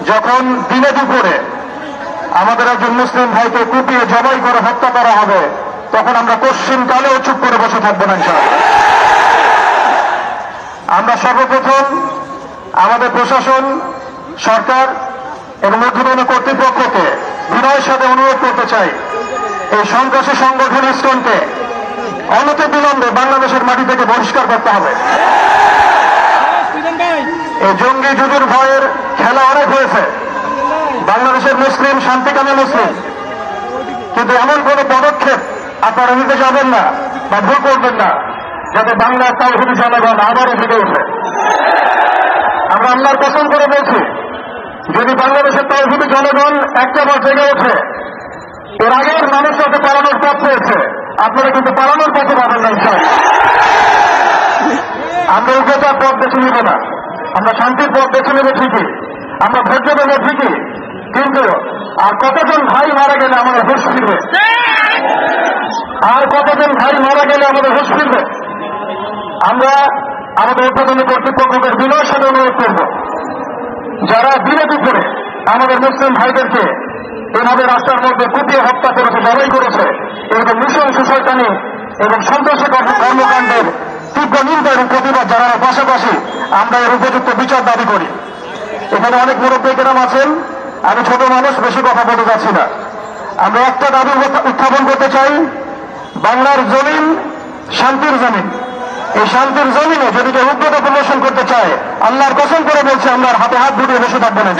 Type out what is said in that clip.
যখন দিনে দুপুরে আমাদের একজন মুসলিম ভাইকে কুপিয়ে জবাই করে হত্যা করা হবে, তখন আমরা পশ্চিমকালেও চুপ করে বসে থাকবো না ইনশাআল্লাহ। আমরা সর্বপ্রথম আমাদের প্রশাসন, সরকার এবং ঊর্ধ্বতন কর্তৃপক্ষকে বিনয়ের সাথে অনুরোধ করতে চাই, এই সন্ত্রাসী সংগঠন ইসকনকে অনতিবিলম্বে বাংলাদেশের মাটি থেকে বহিষ্কার করতে হবে। এই জঙ্গি যুদ্ধের ভয়ের খেলা অনেক হয়েছে। বাংলাদেশের মুসলিম শান্তিকামী মুসলিম, কিন্তু এমন কোন পদক্ষেপ আপনারা নিতে যাবেন না বা ভুল করবেন না যাতে বাংলার তাওহীদি জনগণ আবারও জেগে ওঠে। আমরা আল্লাহর কসম করে বলছি, যদি বাংলাদেশের তাওহীদি জনগণ একটাবার জেগে ওঠে, এর আগের মানুষ যাতে পালানোর পথ পেয়েছে, আপনারা কিন্তু পালানোর পথে পাবেন না ইনশাআল্লাহ। আমরা উগ্রতার পথ বেছে নিব না, আমরা শান্তির পথ বেছে নেব ঠিকই, আমরা ধৈর্য দেবো ঠিকই, কিন্তু আর কতজন ভাই মারা গেলে আমাদের হুঁশ ফিরবে? আর কতজন ভাই মারা গেলে আমাদের হুঁশ ফিরবে? আমরা আমাদের ঊর্ধ্বতন কর্তৃপক্ষের বিনয়ের সাথে অনুরোধ করব, যারা দিনে দুপুরে আমাদের মুসলিম ভাইদেরকে এভাবে রাস্তার মধ্যে কুপিয়ে হত্যা করেছে, জবাই করেছে, এরকম নৃশংস শয়তানি এবং সন্ত্রাসী কর্মকাণ্ডের তীব্র নিন্দা এবং প্রতিবাদ জানানোর পাশাপাশি আমরা এর উপযুক্ত বিচার দাবি করি। এখানে অনেক মুরব্বী কেরাম আছেন, আমি ছোট মানুষ, বেশি কথা বলতে যাচ্ছি না। আমরা একটা দাবি উত্থাপন করতে চাই, বাংলার জমিন শান্তির জমিন। এই শান্তির জমিনে যদি কেউ উগ্রতা প্রদর্শন করতে চায়, আল্লাহর কসম করে বলছে আমরা হাতে হাত ধুয়ে বসে থাকবো না।